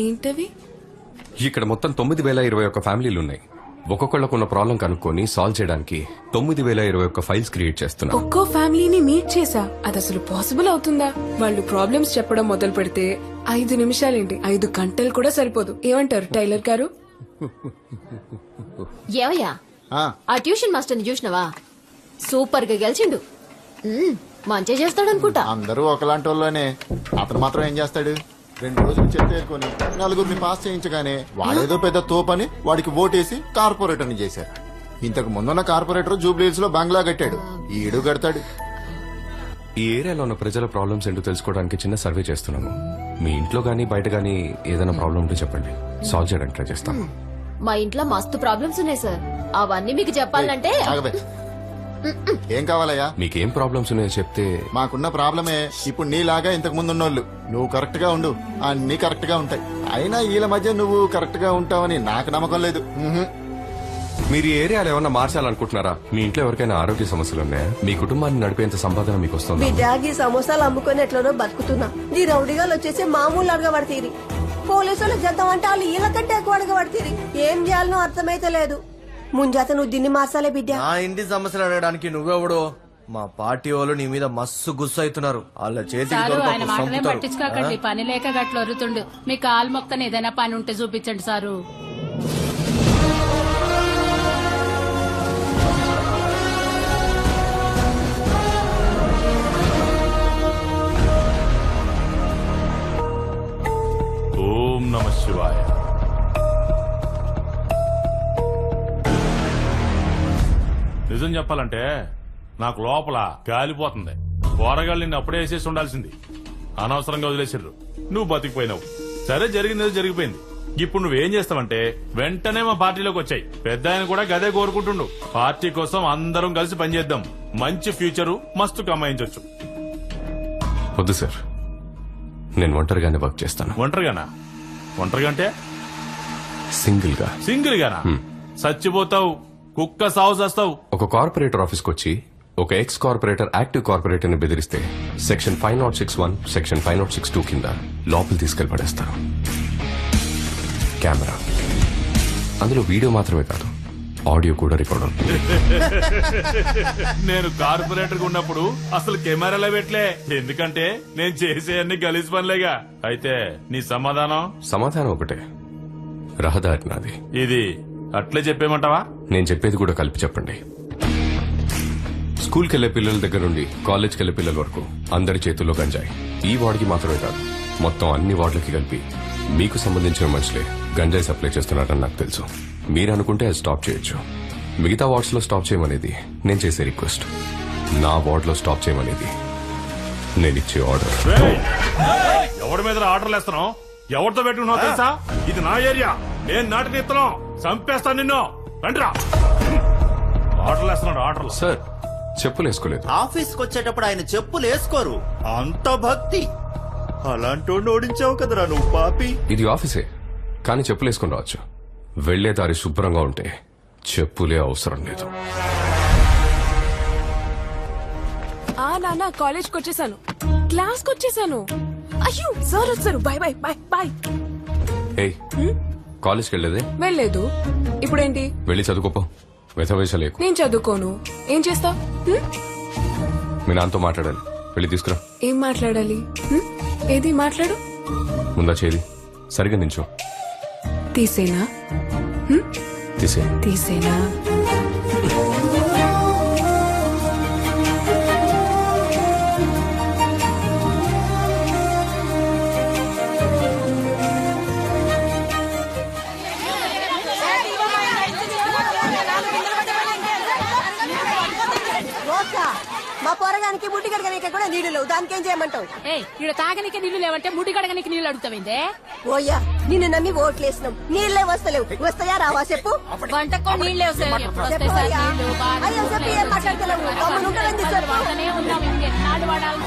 ఏంటవి? ఇక్కడ మొత్తం 9,021 ఫ్యామిలీలు ఉన్నాయి. ఒక్కొక్కళ్ళకున్న ప్రాబ్లం కనుక్కొని సాల్వ్ చేయడానికి 9,021 ఫైల్స్ క్రియేట్ చేస్తున్నా. ఒక్కో ఫ్యామిలీని మీట్ చేసా. అది అసలు పాసిబుల్ అవుతుందా? వాళ్ళు ప్రాబ్లమ్స్ చెప్పడం మొదలు పెడితే 5 నిమిషాలేంటి 5 గంటలు కూడా సరిపోదు. ఏమంటారు టైలర్ గారు? ఏవయ్యా ఆ ట్యూషన్ మాస్టర్ ని చూసినవా? సూపర్ గా గెలిచిండు. మంచి చేస్తాడు అనుకుంటా. అందరూ ఒకలాంటి వాళ్ళనే. అతను మాత్రం ఏం చేస్తాడు? 2 రోజులు చెత్తేరుకొని నలుగురిని పాస్ చేయించగానే వాడేదో పెద్ద తోపని వాడికి ఓటేసి కార్పొరేటర్ ని చేశారు. ఇంతకు ముందున్న కార్పొరేటర్ జూబ్లీహిల్స్ లో బంగ్లా కట్టాడు. ఈడు కడతాడు. ఈ ఏరియాలో ఉన్న ప్రజల ప్రాబ్లమ్స్ ఏంటో తెలుసుకోవడానికి చిన్న సర్వే చేస్తున్నాము. మీ ఇంట్లో గానీ బయట గానీ ఏదైనా ప్రాబ్లం ఉంటే చెప్పండి, సాల్వ్ చేయడానికి ట్రై చేస్తాం. మా ఇంట్లో మస్తు ప్రాబ్లమ్స్ ఉన్నాయి సార్. అవన్నీ మీకు చెప్పాలంటే ఆగవే. ఏం కావాలయ్యా? మీకేం ప్రాబ్లమ్స్ ఉన్నాయో చెప్తే. మాకున్న ప్రాబ్లమే ఇప్పుడు నీలాగా ఇంతకు ముందు ఉన్నోళ్ళు. నువ్వు కరెక్ట్ గా ఉండు, అన్ని కరెక్ట్ గా ఉంటాయి. అయినా వీళ్ళ మధ్య నువ్వు కరెక్ట్ గా ఉంటావని నాకు నమ్మకం లేదు. మీరు ఈ ఏరియాలో ఏమన్నా మార్చాలనుకుంటున్నారా? మీ ఇంట్లో ఎవరికైనా ఆరోగ్య సమస్యలు ఉన్నాయా? మీ కుటుంబాన్ని నడిపేంత సంపాదన మీకు వస్తుంది? బిడ్డాగి సమోసాలు అమ్ముకొని ఎట్లనో బతుకుతున్నా. ఈ రౌడీగాలు వచ్చేసి మామూలు అడగబడతీరి. పోలీసులు జతం అంటే వాళ్ళు వీళ్ళకంటే ఎక్కువ అడగబడతీరి. ఏం చేయాలనో అర్థమైతే లేదు. ముంజాత నువ్వు దీన్ని మార్చాలే బిడ్డ. నా ఇంటి సమస్యలు అడగడానికి నువ్వెవడో? మా పార్టీ వాళ్ళు నీ మీద మస్తు గుస్సు అవుతున్నారు. వాళ్ళ చేతికి ఆయన మాటనే పట్టించుకోకండి. పని లేక గట్ల వరుతుండు. మీ కాలు మొక్కని ఏదైనా పని ఉంటే చూపించండి సారు. ఓం నమ శివాయ. నిజం చెప్పాలంటే నాకు లోపల గాలిపోతుంది. కూరగాయలు నిన్ను అప్పుడే వేసేసి ఉండాల్సింది. అనవసరంగా వదిలేసారు. నువ్వు బతికిపోయినావు. సరే, జరిగింది జరిగిపోయింది. ఇప్పుడు నువ్వేం చేస్తావంటే వెంటనే మా పార్టీలోకి వచ్చాయి. పెద్ద ఆయన కూడా గదే కోరుకుంటుండు. పార్టీ కోసం అందరం కలిసి పనిచేద్దాం. మంచి ఫ్యూచరు మస్తు కమాయించవచ్చు. వద్దు సార్, నేను ఒంటరిగానే వర్క్ చేస్తాను. ఒంటరిగానా? ఒంటరిగా అంటే సింగిల్ గా. సింగిల్ గానా? చచ్చిపోతావు. కుక్క సాగు చేస్తావు. ఒక కార్పొరేటర్ ఆఫీస్కి వచ్చి ఒక ఎక్స్ కార్పొరేటర్ యాక్టివ్ కార్పొరేటర్ ని బెదిరిస్తే సెక్షన్ 5061, సెక్షన్ 5062 కింద లోపల తీసుకెళ్లి పడేస్తారు. కెమెరా, అందులో వీడియో మాత్రమే కాదు ఆడియో కూడా రికార్డ్ అవుతుంది. నేను కార్పొరేటర్ ఉన్నప్పుడు అసలు కెమెరాలో పెట్టలే. ఎందుకంటే నేను చేసే అన్ని గలీజ్ పనులేగా. అయితే నీ సమాధానం ఒకటే, రహదారి నాది. ఇది అట్లే చెప్పేమంటావా? నేను చెప్పేది కూడా కలిపి చెప్పండి. స్కూల్కి వెళ్లే పిల్లల దగ్గర నుండి కాలేజ్కి వెళ్లే పిల్లల వరకు అందరి చేతుల్లో గంజాయి. ఈ వార్డుకి మాత్రమే కాదు, మొత్తం అన్ని వార్డులకి కలిపి మీకు సంబంధించిన మనుషులే గంజాయి సప్లై చేస్తున్నారని నాకు తెలుసు. మీరు అనుకుంటే అది స్టాప్ చేయొచ్చు. మిగతా వార్డ్స్ లో స్టాప్ చేయమనేది నేను చేసే రిక్వెస్ట్. నా వార్డ్ లో స్టాప్ చేయమనేది నేను ఇచ్చే ఆర్డర్. ఎవరి మీద ఆర్డర్లు వేస్తున్నావు? ఎవరితో పెట్టుకున్నావు తెలుసా? ఇది నా ఏరియా. నేను నాటిని ఇస్తున్నావు. చంపేస్తాను నిన్ను. రండిరా. ఆర్డర్లు వేస్తున్నాడు. ఆర్డర్లు. సార్, చెప్పులు వేసుకోలేదు. ఆఫీస్కి వచ్చేటప్పుడు ఆయన చెప్పులు వేసుకోరు. అంత భక్తి. అలాంటి ఓడించావు కదరా నువ్వు పాపి. ఇది ఆఫీసే, కానీ చెప్పులు వేసుకుని రావచ్చు. వెళ్లే దారి శుభ్రంగా ఉంటే చెప్పులే అవసరం లేదు. నాన్న, కాలేజ్కి వచ్చేసాను. క్లాస్కి వచ్చేసాను. అయ్యో, సార్ వచ్చారు. Bye bye bye bye. ఏయ్, కాలేజ్కి వెళ్ళలేదే? వెళ్ళలేదు. ఇప్పుడేంటి? వెళ్ళి చదువుకోపో. వెధవేషాలేకు. నేను చదువుకోను. ఏం చేస్తా? మీ నాన్నతో మాట్లాడాలి. వెళ్ళి తీసుకురా. ఏం మాట్లాడాలి? ఏది మాట్లాడు? ముందా చేది సరిగా నించో. తీసేనా? తీసేనా? మా పొరగానికి ముట్టి కడగడానికి కూడా నీళ్లు లేవు. దానికి ఏం చేయమంటావు? ఇక్కడ తాగనికి నీళ్లు లేవంటే ముడి కడగనికి నీళ్లు అడుగుతావిందే? ఓయ్యా, నిన్ను నమ్మి ఓట్లేసినాం. నీళ్లే వస్తలేవు. వస్తాయా రావా చెప్పు? వంటకు నీళ్లే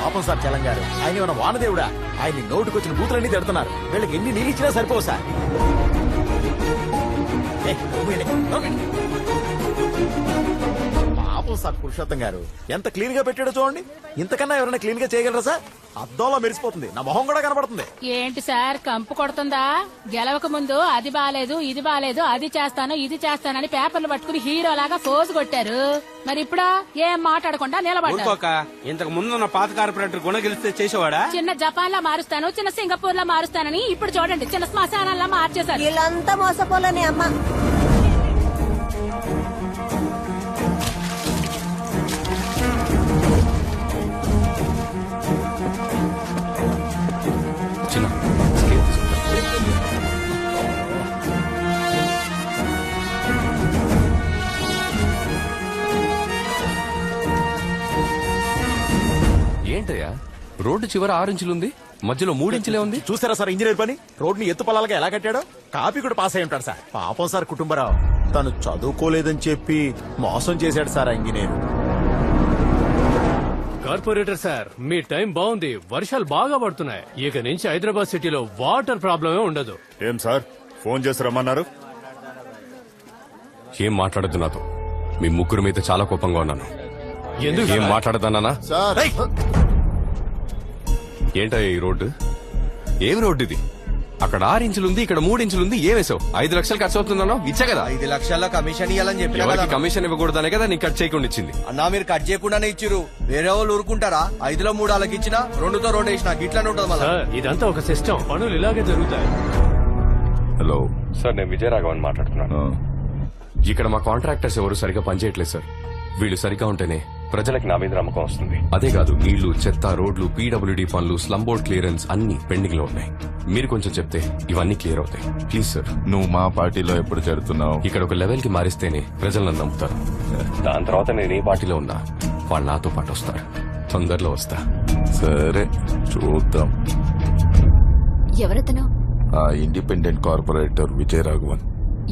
పాపం సార్ చలంగారు. ఆయన ఏమైనా వానదేవుడా? ఆయన నోటుకొచ్చిన బూతులన్నీ తిడుతున్నారు. వీళ్ళకి ఎన్ని నీళ్ళు ఇచ్చినా సరిపోవు సార్. పాపం సార్ పురుషోత్తం గారు ఎంత క్లీన్ గా పెట్టాడో చూడండి. ఇంతకన్నా ఎవరైనా క్లీన్ గా చేయగలరా సార్? అద్దంలో మెరిసిపోతుంది, నా మొహం కూడా కనబడుతుంది. ఏంటి సార్ కంపు కొడుతుందా? గెలవక ముందు అది బాలేదు ఇది బాలేదు అది చేస్తాను ఇది చేస్తానని పేపర్లు పట్టుకుని హీరో లాగా ఫోజు కొట్టారు. మరి ఇప్పుడు ఏం మాట్లాడకుండా నిలబడ్డారు. ఇంతకు ముందు ఉన్న పాత కార్పొరేటర్ గుణ గెలిస్తే చేసేవాడా? చిన్న జపాన్ లా మారుస్తాను చిన్న సింగపూర్ లా మారుస్తానని ఇప్పుడు చూడండి చిన్న శ్మశానంలా మార్చేశారు. వీళ్ళంతా మోసపోలేని అమ్మ. చిన్న స్కేల్ తీసుకుంటా. ఏంటయ్యా రోడ్డు చివర 6 ఇంచులుంది, మధ్యలో 3 ఇంచులే ఉంది. చూసారా సార్ ఇంజనీర్ పని? రోడ్ని ఎత్తు పొలాలుగా ఎలా కట్టాడో. కాపీ కూడా పాస్ అయి ఉంటాడు సార్. పాపం సార్ కుటుంబరావు తను చదువుకోలేదని చెప్పి మోసం చేశాడు సార్ ఆ ఇంజనీర్. కార్పొరేటర్ సార్ మీ టైం బాగుంది, వర్షాలు బాగా పడుతున్నాయి. ఇక నుంచి హైదరాబాద్ సిటీలో వాటర్ ప్రాబ్లమే ఉండదు. ఏం సార్ ఫోన్ చేసి రమ్మన్నారు? ఏం మాట్లాడద్దు నాతో. మీ ముగ్గురు మీద చాలా కోపంగా ఉన్నాను. ఎందుకు ఏం మాట్లాడదానా? సార్ ఏంటయ్యా ఈ రోడ్డు? ఏం రోడ్డు ఇది? అక్కడ 6 ఇంచులుంది, ఇక్కడ 3 ఇంచులుంది. ఏమేసావు? 5 లక్షలు ఖర్చు అవుతుందనో ఇచ్చా కదా. 5 లక్షల కమిషన్ ఇవ్వాలని చెప్పి ఎవరికి కమిషన్ ఇవ్వకూడదనే కదా నీకు కట్ చేయకుండా ఇచ్చింది. అన్నా మీరు కట్ చేయకుండానే ఇచ్చిరు. వేరే వాళ్ళు ఊరుకుంటారా? 5లో 3 వాళ్ళకి ఇచ్చినా 2తో 2 వేసినా ఇట్లానే ఉంటుంది మళ్ళీ. సార్ ఇదంతా ఒక సిస్టమ్, పనులు ఇలాగే జరుగుతాయి. హలో సార్, నేను విజయరాఘవన్ మాట్లాడుతున్నాను. ఇక్కడ మా కాంట్రాక్టర్స్ ఎవరు సరిగా పనిచేయట్లేదు సార్. వీళ్ళు సరిగా ఉంటేనే ప్రజలకు నా మీద నమ్మకం వస్తుంది. అదే కాదు, నీళ్లు, చెత్త, రోడ్లు, పీడబ్ల్యూడీ పనులు, స్లమ్ బోర్డ్ క్లియరెన్స్ అన్ని పెండింగ్ లో ఉన్నాయి. మీరు కొంచెం చెప్తే ఇవన్నీ క్లియర్ అవుతాయి ప్లీజ్ సార్. నువ్వు మా పార్టీలో ఎప్పుడు చేరుతున్నావు? ఇక్కడ ఒక లెవెల్ కి మారిస్తేనే ప్రజలు నన్ను నమ్ముతారు. దాని తర్వాత నేను ఏ పార్టీలో ఉన్నా వాళ్ళు నాతో పాటు వస్తారు. తొందరలో వస్తా. సరే చూద్దాం. ఎవరతను? ఆ ఇండిపెండెంట్ కార్పొరేటర్ విజయరాఘవన్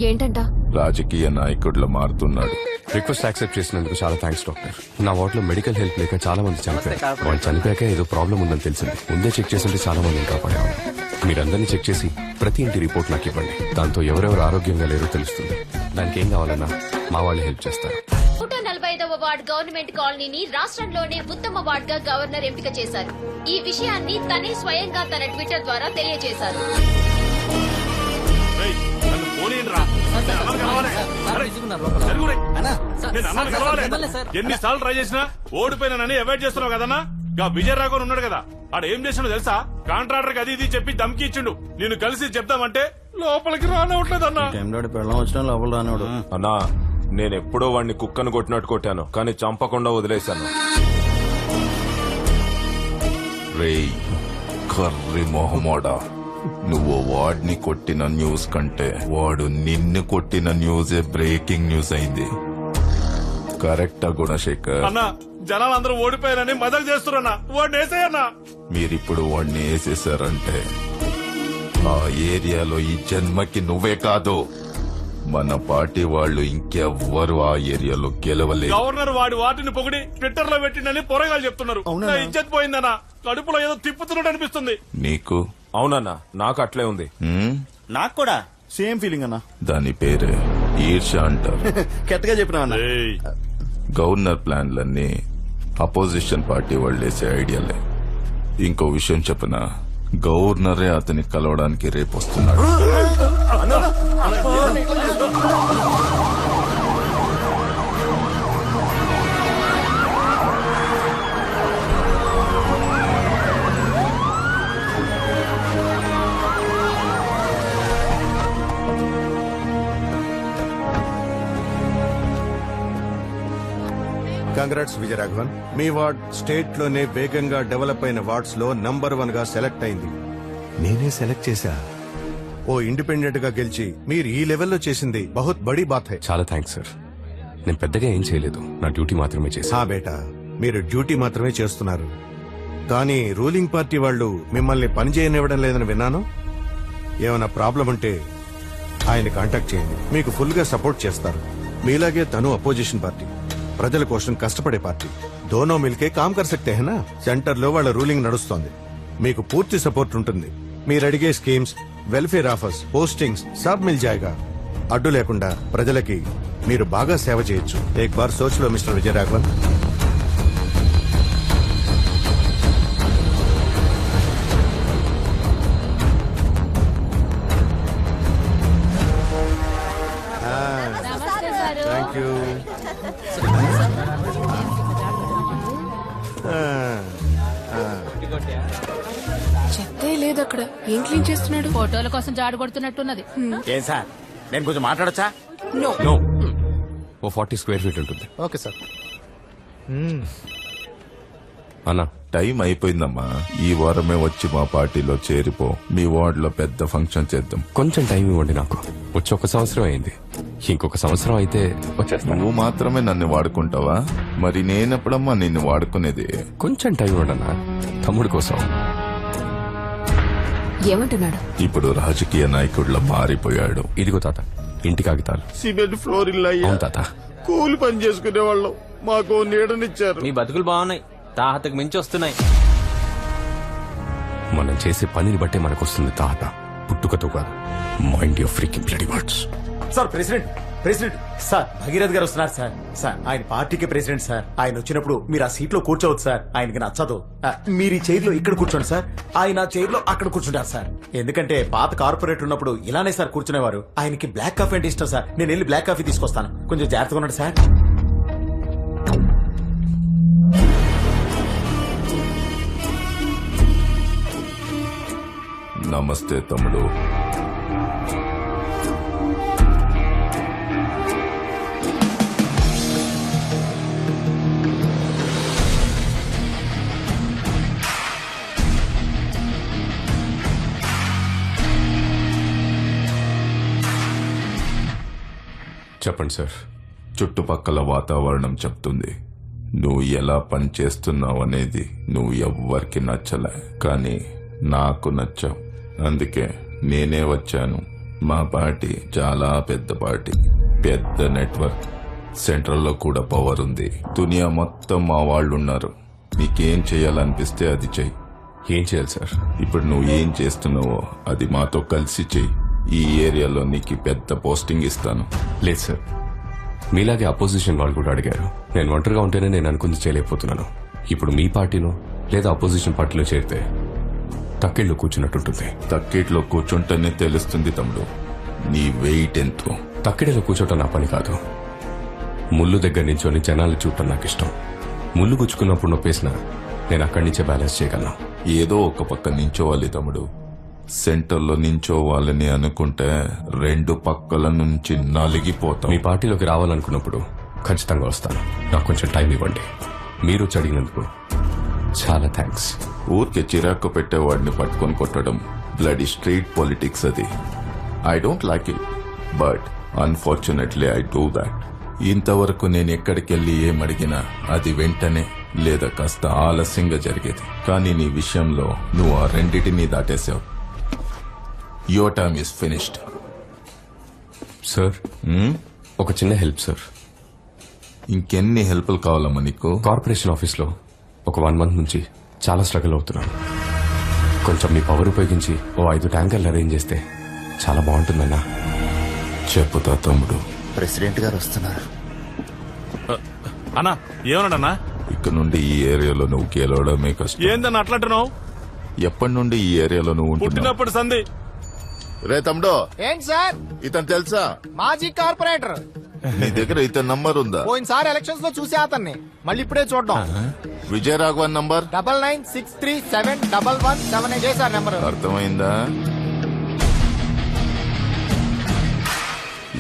ఏంటంట? రాజకీయ నాయకుడిలో మారుతున్నాడు. రిక్వెస్ట్ యాక్సెప్ట్ చేసినందుకు చాలా థ్యాంక్స్ డాక్టర్. నా వార్డులో మెడికల్ హెల్ప్ లేక చాలా మంది చనిపోయారు. వాళ్ళు చనిపోయాక ఏదో ప్రాబ్లం ఉందని తెలిసింది. ముందే చెక్ చేస్తుంటే చాలా మంది కాపాడారు. మీరందరినీ చెక్ చేసి ప్రతి ఇంటి రిపోర్ట్ నాకు ఇవ్వండి. దాంతో ఎవరెవరు ఆరోగ్యంగా లేరో తెలుస్తుంది. దానికి ఏం కావాలన్నా మా వాళ్ళు హెల్ప్ చేస్తారు. 145వ వార్డ్ గవర్నమెంట్ కాలనీని రాష్ట్రంలోనే ఉత్తమ వార్డ్ గా గవర్నర్ ఎంపిక చేశారు. ఈ విషయాన్ని తనే స్వయంగా తన ట్విట్టర్ ద్వారా తెలియజేశారు. రేయ్, నన్ను పోనీయండిరా. నేను అన్నను కలవాలి. అరే, జరుగు రేయ్. నేను అన్నను కలవాలి. ఎన్నిసార్లు ట్రై చేసినా ఓడిపోయినానని అవాయిడ్ చేస్తున్నావు కదన్నా. విజయరాఘవన్ ఉన్నాడు కదా, ఆడు ఏం చేసినాడో తెలుసా? కాంట్రాక్టర్ కి అది ఇది చెప్పి దమ్కి ఇచ్చిండు. నేను కలిసి చెప్దామంటే లోపలికి రానవట్లేదన్నా. అన్నా నేనెప్పుడో వాడిని కుక్కను కొట్టినట్టు కొట్టాను, కానీ చంపకుండా వదిలేశాను. రేయ్ కర్రి మొహమోడా, నువ్వు వాడిని కొట్టిన న్యూస్ కంటే వాడు నిన్ను కొట్టిన న్యూసే బ్రేకింగ్ న్యూస్ అయింది. కరెక్టా గుణశేఖర్? అన్నా జనాలందరూ ఓడిపోయారని మదలు చేస్తున్నా. వాడిని వేసేయన్నా. మీరిప్పుడు వాడిని వేసేసారంటే ఆ ఏరియాలో ఈ జన్మకి నువ్వే కాదు, మన పార్టీ వాళ్ళు ఇంకెవ్వరు ఆ ఏరియాలో గెలవలేదు. గవర్నర్ వాటిని పొగిడి ట్విట్టర్ లో పెట్టిందని పొరగాలు చెప్తున్నారు. నా ఇజ్జత్ పోయిందన్నా. కడుపులో ఏదో తిప్పుతున్నట్టు అనిపిస్తుంది. నీకు? అవునన్నా, నాకు అట్లే ఉంది. నాకు కూడా సేమ్ ఫీలింగ్ అన్నా. దాని పేరే ఈర్ష్య అంటారు. కెట్టగా చెప్పినా అన్నా. గవర్నర్ ప్లాన్లన్నీ అపోజిషన్ పార్టీ వాళ్ళు వేసే ఐడియాలే. ఇంకో విషయం చెప్పనా, గవర్నరే అతని కలవడానికి రేపు వస్తున్నాడు. కంగ్రాట్స్ విజయరాఘవన్. మీ వార్డ్ స్టేట్ లోనే వేగంగా డెవలప్ అయిన వార్డ్స్ లో నంబర్ 1 గా సెలెక్ట్ అయింది. నేనే సెలెక్ట్ చేశా. ఓ ఇండిపెండెంట్ గా గెలిచి మీరు ఈ లెవెల్లో చేసింది బహుత్ బడీ బాత్ హై. చాలా థ్యాంక్స్ సార్. నేను పెద్దగా ఏం చేయలేదు, నా డ్యూటీ మాత్రమే చేశా. బేటా, మీరు డ్యూటీ మాత్రమే చేస్తున్నారు, కానీ రూలింగ్ పార్టీ వాళ్ళు మిమ్మల్ని పని చేయనివ్వడం లేదని విన్నాను. ఏమైనా ప్రాబ్లం ఉంటే ఆయన కాంటాక్ట్ చేయండి, మీకు ఫుల్ గా సపోర్ట్ చేస్తారు. మీలాగే తను అపోజిషన్ పార్టీ, ప్రజల కోసం కష్టపడే పార్టీ. దోనో మిల్కే కామ్ కర్ సక్తే హై నా. సెంటర్ లో వాళ్ళ రూలింగ్ నడుస్తోంది, మీకు పూర్తి సపోర్ట్ ఉంటుంది. మీరు అడిగే స్కీమ్స్, వెల్ఫేర్ ఆఫర్స్, పోస్టింగ్స్ సబ్ మిల్ జాయేగా. అడ్డు లేకుండా ప్రజలకి మీరు బాగా సేవ చేయొచ్చు. ఏక్ బార్ సోచ్ లో మిస్టర్ విజయరాఘవన్. నమస్తే సారు. Thank you. చెత్తే లేదు అక్కడ. ఏం క్లీన్ చేస్తున్నాడు? ఫోటోల కోసం జాడు కొడుతున్నట్టున్నది. ఏం సార్ నేను కొంచెం మాట్లాడొచ్చా? నో. నో, ఓ 40 స్క్వేర్ ఫీట్ ఉంటుంది. Okay sir. అన్నా, టైం అయిపోయిందమ్మా. ఈ వారమే వచ్చి మా పార్టీలో చేరిపో. మీ వార్డులో పెద్ద ఫంక్షన్ చేద్దాం. కొంచెం టైం ఇవ్వండి నాకు. వచ్చి 1 సంవత్సరం అయింది. ఇంకొక సంవత్సరం అయితే వచ్చేస్తాను. నువ్వు మాత్రమే నన్ను వాడుకుంటావా? మరి నేనెప్పుడమ్మా నిన్ను వాడుకునేది? కొంచెం టైం ఇవ్వండి అన్నా, తమ్ముడు కోసం. ఏమంటున్నాడు? ఇప్పుడు రాజకీయ నాయకుడిలా మారిపోయాడు. ఇదిగో తాత, ఇంటి కాగితాలు. సిమెంట్ ఫ్లోర్ ఇల్లు అయ్యా. అవును తాత. కూలి పని చేసుకునే వాళ్ళం. మాకు నీడనిచ్చారు. మీ బతుకులు బాగున్నాయి, తాహతకు మించి వస్తున్నాయి. మనం చేసే పనిని బట్టే మనకు వస్తుంది తాత, పుట్టుకతో కాదు. Mind your freaking bloody words. Sir president sir Bhagirath గారు వస్తున్నారు సార్. సార్ ఆయన పార్టీకి ప్రెసిడెంట్ సార్. ఆయన వచ్చినప్పుడు మీరు ఆ సీట్ లో కూర్చోవచ్చు సార్. ఆయనకి నచ్చదు. మీరు ఈ చైర్ లో ఇక్కడ కూర్చోండి సార్. ఆయన చైర్ లో అక్కడ కూర్చుంటారు సార్. ఎందుకంటే పాత కార్పొరేటర్ ఉన్నప్పుడు ఇలానే సార్ కూర్చునేవారు. ఆయనకి బ్లాక్ కాఫీ అంటే ఇష్టం సార్. నేను వెళ్ళి బ్లాక్ కాఫీ తీసుకొస్తాను. కొంచెం జాగ్రత్తగా ఉండండి సార్. నమస్తే తమ్ముడు. చెప్పండి సార్. చుట్టుపక్కల వాతావరణం చెప్తుంది నువ్వు ఎలా పని చేస్తున్నావు అనేది. నువ్వు ఎవ్వరికి నచ్చలే, కానీ నాకు నచ్చావు. అందుకే నేనే వచ్చాను. మా పార్టీ చాలా పెద్ద పార్టీ, పెద్ద నెట్వర్క్. సెంట్రల్లో కూడా పవర్ ఉంది. దునియా మొత్తం మా వాళ్ళున్నారు. నీకేం చేయాలనిపిస్తే అది చెయ్యి. ఏం చేయాలి సార్? ఇప్పుడు నువ్వు ఏం చేస్తున్నావో అది మాతో కలిసి చెయ్యి. ఈ ఏరియాలో నీకు పెద్ద పోస్టింగ్ ఇస్తాను. లేదు సార్, మీలాగే అపోజిషన్ వాళ్ళు కూడా అడిగారు. నేను ఒంటరిగా ఉంటేనే నేను అనుకుంది చేయలేకపోతున్నాను. ఇప్పుడు మీ పార్టీలో లేదా అపోజిషన్ పార్టీలో చేరితే తక్కిళ్ళు కూర్చున్నట్టుంటుంది. తక్కిట్లో కూర్చుంటేనే తెలుస్తుంది తమ్ముడు నీ వెయిట్ ఎంతో. తక్కిడిలో కూర్చోటం నా పని కాదు. ముళ్ళు దగ్గర నించొని జనాలు చూడటం నాకు ఇష్టం. ముళ్ళు గుచ్చుకున్నప్పుడు నొప్పేసిన నేను అక్కడి నుంచే బ్యాలెన్స్ చేయగలను. ఏదో ఒక పక్క నించోవాలి తమ్ముడు. సెంటర్లో నించోవాలని అనుకుంటే 2 పక్కల నుంచి నలిగిపోతాం. మీ పార్టీలోకి రావాలనుకున్నప్పుడు ఖచ్చితంగా వస్తాను. నాకు కొంచెం టైం ఇవ్వండి. మీరు అడిగినందుకు చాలా థ్యాంక్స్. ఊరికే చిరాకు పెట్టేవాడిని పట్టుకొని కొట్టడం బ్లడీ స్ట్రీట్ పాలిటిక్స్ అది. I don't like it, but unfortunately I do that. ఇంతవరకు నేను ఎక్కడికెళ్ళి ఏమడిగినా అది వెంటనే లేదా కాస్త ఆలస్యంగా జరిగేది. కానీ నీ విషయంలో నువ్వు ఆ రెండిటినీ దాటేశావు. Your time is finished. Sir, ఒక చిన్న హెల్ప్ సార్. ఇంకెన్ని హెల్ప్లు కావాలమ్మా నీకు? కార్పొరేషన్ ఆఫీస్లో ఒక 1 మంత్ నుంచి చాలా స్ట్రగుల్ అవుతున్నాను. కొంచెం మీ పవర్ ఉపయోగించి ఓ 5 ట్యాంకర్లు అరేంజ్ చేస్తే చాలా బాగుంటుందన్నా. చెప్పుతా తమ్ముడు. ప్రెసిడెంట్ గారు వస్తున్నారు. అన్నా ఏమన్నాడన్నా? ఇక నుండి ఈ ఏరియాలో నువ్వు గెలవడమే కష్టం. ఏందన్నా అట్లంటున్నావు? ఎప్పటి నుండి ఈ ఏరియాలో నువ్వు ఉంటున్నావు? పుట్టినప్పుడు సంధి. రే తమ్ముడు, ఏంటి సార్? ఇతను తెలుసా? మాజీ కార్పొరేటర్. నీ దగ్గర ఇతని నంబర్ ఉందా? పోయినసారి ఎలక్షన్స్ లో చూసే అతన్ని మళ్ళీ ఇప్పుడే చూడడం. విజయరాఘవన్ నంబర్ 99637117 చేశారు నెంబర్. అర్థమైందా?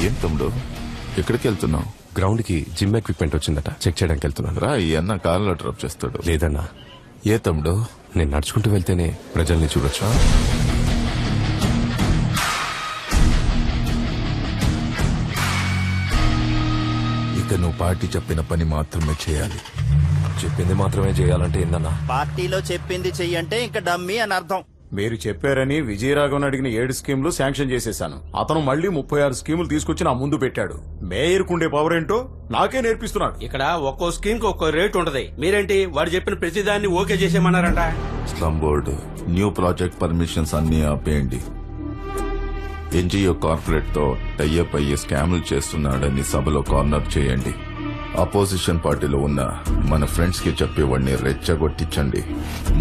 ఏం తమ్ముడు ఎక్కడికి వెళ్తున్నావు? గ్రౌండ్ కి జిమ్ ఎక్విప్మెంట్ వచ్చిందట, చెక్ చేయడానికి వెళ్తున్నాను. రా, ఈ అన్న కార్లో డ్రాప్ చేస్తాడు. లేదన్నా. ఏ తమ్ముడు? నేను నడుచుకుంటూ వెళ్తేనే ప్రజల్ని చూడొచ్చు. ఇక నువ్వు పార్టీ చెప్పిన పని మాత్రమే చేయాలి. చెప్పింది మాత్రమే చేయాలంటే ఏందన్నా? పార్టీలో చెప్పింది చెయ్యంటే ఇంకా డమ్మీ అని అర్థం. మీరు చెప్పారని విజయరాఘవన్ అడిగిన 7 స్కీములు శాంక్షన్ చేసేశాను. అతను మళ్ళీ 36 స్కీములు తీసుకొచ్చి నా ముందు పెట్టాడు. మేయర్ కుండే పవర్ ఏంటో నాకే నేర్పిస్తున్నాడు. ఇక్కడ ఒక్కో స్కీమ్ కి ఒక్కో రేట్ ఉంటది. మీరేంటి వాడు చెప్పిన ప్రతిదాన్ని ఓకే చేసేయమన్నారంట. Slum board new project permissions అన్ని ఆపేయండి. ఎన్జిఓ కార్పొరేట్ తో టైఅప్ అయ్యి స్కాములు చేస్తున్నాడని సభలో కార్నర్ చేయండి. అపోజిషన్ పార్టీలో ఉన్న మన ఫ్రెండ్స్ కి చెప్పి వాడిని రెచ్చగొట్టించండి.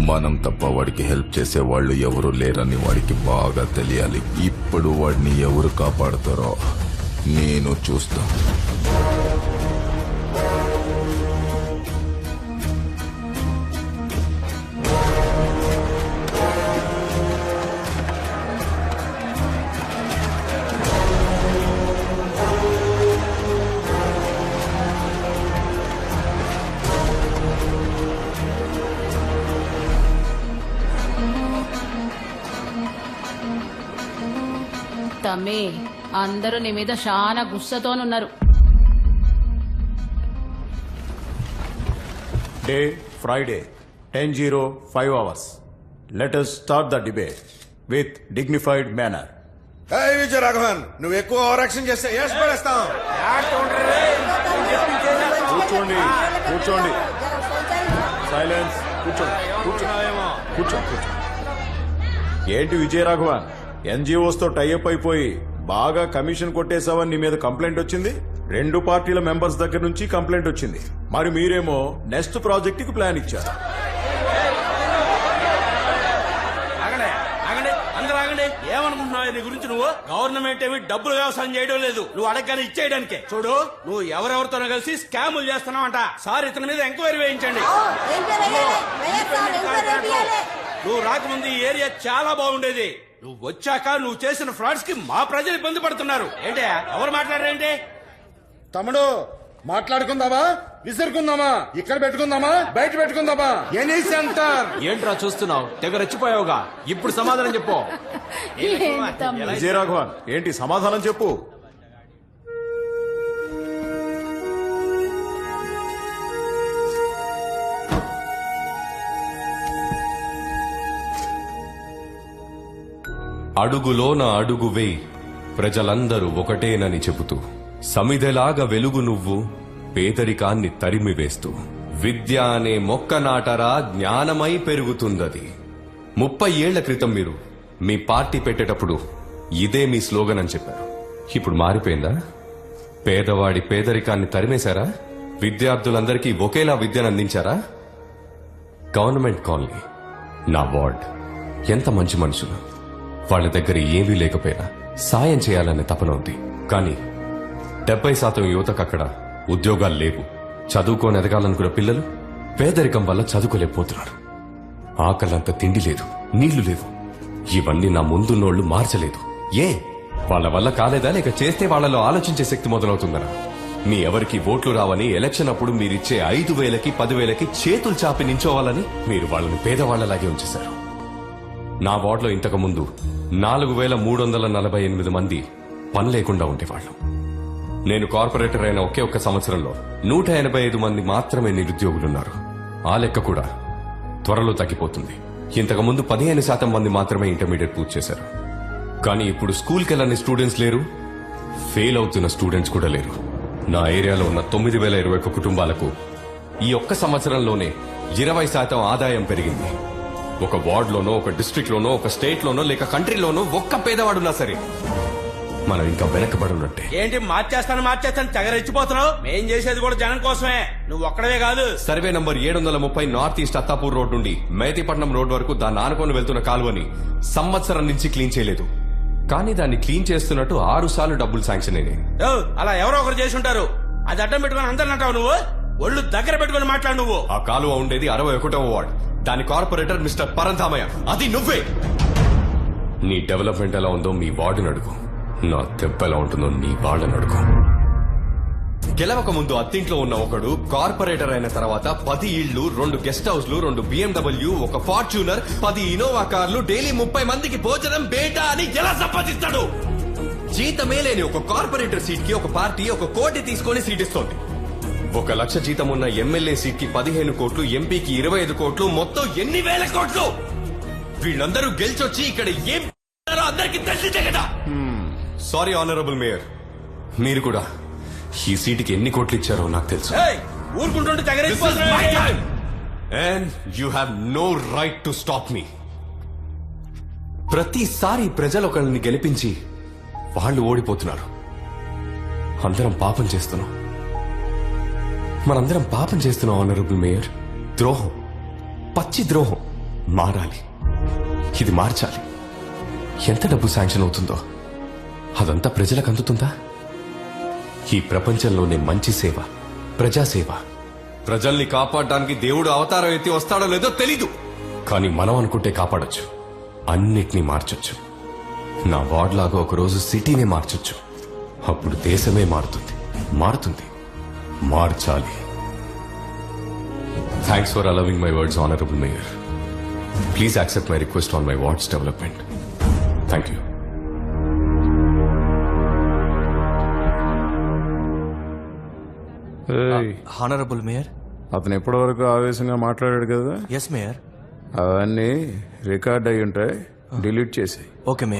మనం తప్ప వాడికి హెల్ప్ చేసే వాళ్ళు ఎవరు లేరని వాడికి బాగా తెలియాలి. ఇప్పుడు వాడిని ఎవరు కాపాడుతారో నేను చూస్తా. తమ్మి, అందరూ నీ మీద చాలా గుస్సతోనున్నారు. Day Friday 10:05 hours. Let us start the debate with dignified manner. Vijaya Raghavan, నువ్వు ఎక్కువ ఓవర్ యాక్షన్ చేస్తే పడేస్తాం. కూర్చోండి కూర్చోండి. సైలెన్స్. కూర్చో. ఏంటి విజయరాఘవన్, ఎన్జిఓస్ తో టైఅప్ అయిపోయి బాగా కమిషన్ కొట్టేసావని నీ మీద కంప్లైంట్ వచ్చింది. 2 పార్టీల మెంబర్స్ దగ్గర నుంచి కంప్లైంట్ వచ్చింది. మరి మీరేమో నెక్స్ట్ ప్రాజెక్ట్ కి ప్లాన్ ఇచ్చారు. ఏమనుకుంటున్నావు నీ గురించి? నువ్వు గవర్నమెంట్ ఏమి డబ్బులు వ్యవసాయం చేయడం లేదు, నువ్వు అడగగానే ఇచ్చేయడానికే. చూడు, నువ్వు ఎవరెవరితోనో కలిసి స్కాములు చేస్తున్నావంట. సార్ ఇతని మీద ఎంక్వైరీ వేయించండి. నువ్వు రాకముందు ఈ ఏరియా చాలా బాగుండేది. నువ్వు వచ్చాక నువ్వు చేసిన ఫ్రాడ్స్ కి మా ప్రజలు ఇబ్బంది పడుతున్నారు. ఏంటి ఎవరు మాట్లాడారేంటి? తమ్ముడు, మాట్లాడుకుందామా, విసురుకుందామా, ఇక్కడ పెట్టుకుందామా, బయట పెట్టుకుందామా? Any centre. ఏంట్రా చూస్తున్నావు? తెగ రెచ్చిపోయావుగా, ఇప్పుడు సమాధానం చెప్పు. విజయరాఘవన్, ఏంటి సమాధానం చెప్పు. అడుగులోన అడుగు వేయి, ప్రజలందరూ ఒకటేనని చెబుతూ, సమిధెలాగా వెలుగు నువ్వు, పేదరికాన్ని తరిమివేస్తూ, విద్య అనే మొక్క నాటరా, జ్ఞానమై పెరుగుతుందది. 30 ఏళ్ల క్రితం మీరు మీ పార్టీ పెట్టేటప్పుడు ఇదే మీ స్లోగన్ అని చెప్పారు. ఇప్పుడు మారిపోయిందా? పేదవాడి పేదరికాన్ని తరిమేశారా? విద్యార్థులందరికీ ఒకేలా విద్యను అందించారా? గవర్నమెంట్ కాలనీ, నా వార్డ్, ఎంత మంచి మనుషులు. వాళ్ళ దగ్గర ఏమీ లేకపోయినా సాయం చేయాలనే తపన ఉంది. కానీ 70% యువతకు అక్కడ ఉద్యోగాలు లేవు. చదువుకొని ఎదగాలనుకున్న పిల్లలు పేదరికం వల్ల చదువుకోలేకపోతున్నారు. ఆకలంత తిండి లేదు, నీళ్లు లేవు. ఇవన్నీ నా ముందున్నోళ్లు మార్చలేదు. ఏ వాళ్ళ వల్ల కాలేదా, లేక చేస్తే వాళ్లలో ఆలోచించే శక్తి మొదలవుతుందనా? మీ ఎవరికి ఓట్లు రావని ఎలక్షన్ అప్పుడు మీరిచ్చే 5,000కి 10,000కి చేతులు చాపి నించోవాలని మీరు వాళ్ళని పేదవాళ్లలాగే ఉంచేశారు. నా వార్డులో ఇంతకు ముందు 4,348 మంది పని లేకుండా ఉండేవాళ్లు. నేను కార్పొరేటర్ అయిన ఒకే ఒక్క సంవత్సరంలో 185 మంది మాత్రమే నిరుద్యోగులున్నారు. ఆ లెక్క కూడా త్వరలో తగ్గిపోతుంది. ఇంతకు ముందు 15% మంది మాత్రమే ఇంటర్మీడియట్ పూర్తి చేశారు. కానీ ఇప్పుడు స్కూల్కి వెళ్ళని స్టూడెంట్స్ లేరు, ఫెయిల్ అవుతున్న స్టూడెంట్స్ కూడా లేరు. నా ఏరియాలో ఉన్న 9,021 కుటుంబాలకు ఈ ఒక్క సంవత్సరంలోనే 20% ఆదాయం పెరిగింది. ఒక వార్డులోనో, ఒక డిస్ట్రిక్ట్ లోనో, ఒక స్టేట్ లోనో, లేక కంట్రీలోనో ఒక్క పేదవాడున్నా సరే మనం ఇంకా వెనకబడి ఉన్నట్టే. ఏంటి మార్చేస్తాను తెగ రెచ్చిపోతున్నావు? మేం చేసేది కూడా జనం కోసమే, నువ్వు ఒక్కడవే కాదు. Survey number 730 north east Attapur road నుండి మేతిపట్నం రోడ్ వరకు దాన్ని ఆనుకొని వెళ్తున్న కాలువని సంవత్సరం నుంచి క్లీన్ చేయలేదు. కానీ దాన్ని క్లీన్ చేస్తున్నట్టు 6 సార్లు డబ్బులు శాంక్షన్ అయినాయి. అలా ఎవరో ఒకరు చేసి ఉంటారు. అది అడ్డం పెట్టుకుని అందరిని అంటావు నువ్వు. ఒళ్ళు దగ్గర పెట్టుకుని మాట్లాడు నువ్వు. ఆ కాలువ ఉండేది 61వ వార్డ్. దాని కార్పొరేటర్ మిస్టర్ పరంధామయ్య, అది నువ్వే. నీ డెవలప్మెంట్ ఎలా ఉందో మీ వార్డుని అడుగు, నా దెబ్బ ఎలా ఉంటుందో నీ వాళ్ళని అడుగు. గెలవక ముందు అత్తింట్లో ఉన్న ఒకడు కార్పొరేటర్ అయిన తర్వాత 10 ఇళ్లు, 2 గెస్ట్ హౌస్లు, 2 BMW, 1 ఫార్చ్యూనర్, 10 ఇనోవా కార్లు, డైలీ 30 మందికి భోజనం బేటా అని ఎలా సంపాదిస్తాడు? జీతమే లేని ఒక కార్పొరేటర్ సీట్ కి ఒక పార్టీ 1 కోటి తీసుకొని సీట్ ఇస్తోంది. 1 లక్ష జీతం ఉన్న ఎమ్మెల్యే సీట్ కి 15 కోట్లు, ఎంపీకి 25 కోట్లు, మొత్తం ఎన్ని వేల కోట్లు? వీళ్ళందరూ గెలిచొచ్చి ఇక్కడ ఏం అందరికీ తెలిసిందే కదా. సారీ ఆనరబుల్ మేయర్, మీరు కూడా ఈ సీటుకి ఎన్ని కోట్లు ఇచ్చారో నాకు తెలుసు. ఊరుకుంటుంటే and you have no right to stop me. ప్రతిసారి ప్రజలు ఒకరిని గెలిపించి వాళ్ళు ఓడిపోతున్నారు. అందరం పాపం చేస్తున్నాం. మనందరం పాపం చేస్తున్నాం ఆనరబుల్ మేయర్. ద్రోహం, పచ్చి ద్రోహం మారాలి. ఇది మార్చాలి. ఎంత డబ్బు శాంక్షన్ అవుతుందో అదంతా ప్రజలకు అందుతుందా? ఈ ప్రపంచంలోనే మంచి సేవ ప్రజాసేవ. ప్రజల్ని కాపాడడానికి దేవుడు అవతారం ఎత్తి వస్తాడో లేదో తెలీదు, కానీ మనం అనుకుంటే కాపాడొచ్చు. అన్నిటినీ మార్చొచ్చు. నా వార్డ్ లాగా ఒకరోజు సిటీనే మార్చొచ్చు. అప్పుడు దేశమే మారుతుంది. మార్చాలి. Thanks for allowing my words honourable mayor. Please accept my request on my wards development. Thank you. Honourable mayor. అతను ఎప్పటి వరకు ఆవేశంగా మాట్లాడాడు కదా, ఎస్ మేయర్. అవన్నీ రికార్డ్ అయి ఉంటాయి, డిలీట్ చేసి. Okay mayor.